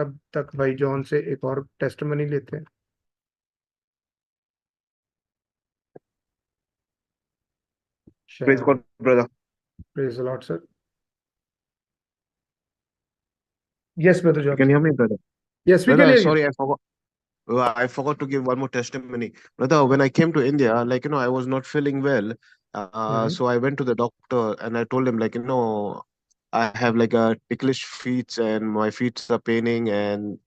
तब तक भाई जॉन से एक और टेस्टमनी लेते हैं। Praise God, brother. Praise the lord sir. Yes brother You John. can hear me, brother. Yes we can Brother, hear you. sorry, I forgot to give one more testimony. Brother, when I came to India, I was not feeling well. So I went to the doctor and I told him, I have like a ticklish feet and my feet are paining and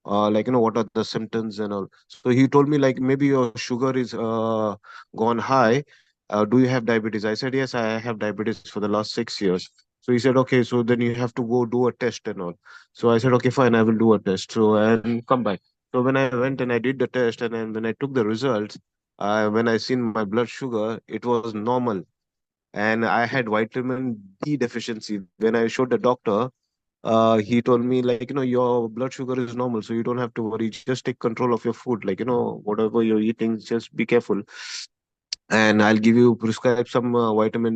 what are the symptoms and all. So he told me like maybe your sugar is gone high. Do you have diabetes? I said yes, I have diabetes for the last 6 years. So he said okay, so then you have to go do a test and all. So I said okay, fine, I will do a test. So and come back. So when I went and I did the test and then when I took the results, when I seen my blood sugar, it was normal and I had vitamin D deficiency. When I showed the doctor, he told me your blood sugar is normal, so you don't have to worry. Just take control of your food, whatever you're eating, just be careful. And I'll give you prescribe some vitamin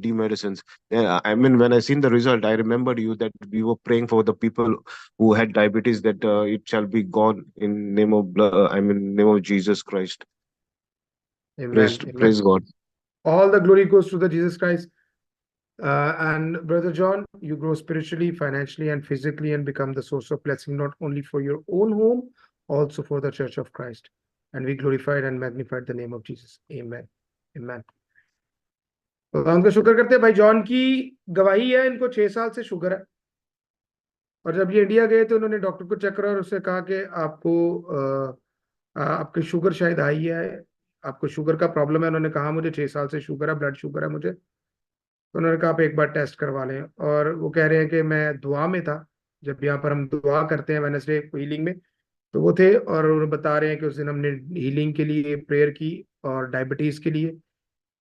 D medicines. Yeah, I mean, when I seen the result, I remembered you that we were praying for the people who had diabetes that it shall be gone in name of name of Jesus Christ. Amen. Amen. Praise God. All the glory goes to the Jesus Christ. And Brother John, you grow spiritually, financially, and physically, and become the source of blessing not only for your own home, also for the Church of Christ. And we glorified and magnified the name of Jesus. Amen. Amen. तो उनका शुक्र करते हैं। भाई John की गवाही है, इनको 6 साल से शुगर है और जब ये इंडिया गए तो उन्होंने डॉक्टर को चेक करा और उससे कहा कि आपकी शुगर शायद हाई है, आपको शुगर का प्रॉब्लम है। उन्होंने कहा मुझे 6 साल से शुगर है, ब्लड शुगर है मुझे। तो उन्होंने कहा आप एक बार टेस्ट करवा लें और वो कह रहे हैं कि मैं दुआ में था, जब यहाँ पर हम दुआ करते हैं वेडनेसडे हीलिंग में, तो वो थे और उन्होंने बता रहे हैं कि उस दिन हमने हीलिंग के लिए प्रेयर की और डायबिटीज के लिए।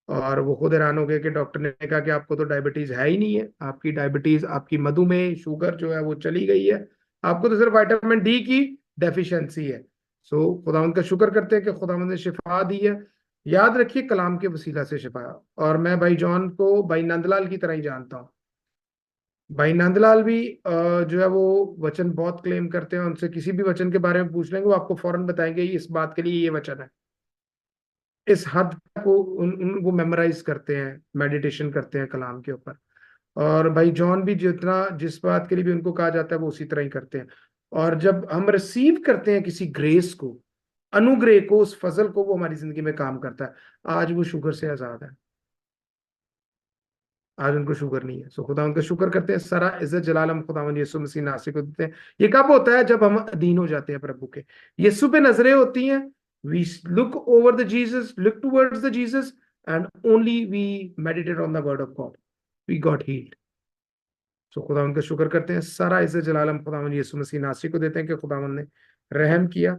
और वो खुद हैरान हो गए कि डॉक्टर ने कहा कि आपको तो डायबिटीज है ही नहीं है, आपकी डायबिटीज, आपकी मधुमेह शुगर जो है वो चली गई है, आपको तो सिर्फ विटामिन डी की डेफिशिएंसी है। सो खुदावंद का शुक्र करते हैं कि खुदावंद ने शिफा दी है। याद रखिए कलाम के वसीला से शिफा। और मैं भाई जॉन को भाई नंदलाल की तरह ही जानता हूँ। भाई नंदलाल भी जो है वो वचन बहुत क्लेम करते हैं। उनसे किसी भी वचन के बारे में पूछ लेंगे, वो आपको फौरन बताएंगे इस बात के लिए ये वचन है। इस हद तक वो मेमोराइज करते हैं, मेडिटेशन करते हैं कलाम के ऊपर। और भाई जॉन भी जितना जिस बात के लिए भी उनको कहा जाता है वो उसी तरह ही करते हैं। और जब हम रिसीव करते हैं किसी ग्रेस को, अनुग्रह को, उस फजल को, वो हमारी जिंदगी में काम करता है। आज वो शुगर से आजाद है, आज उनको शुगर नहीं है। सो खुदा उनका शुक्र करते हैं। सारा इज्जत जलाल हम खुदावंद यीशु मसीह नासिर को देते हैं। ये कब होता है? जब हम अधीन हो जाते हैं प्रभु के। यीशु पे नजरें होती हैं। We look over the Jesus, look towards the Jesus, and only we meditate on the word of God, we got healed. So खुदा उनका शुक्र करते हैं। सारा इज्जत जलाल हम खुदावंद यीशु मसीह नासिर को देते हैं कि खुदावंद ने रहम किया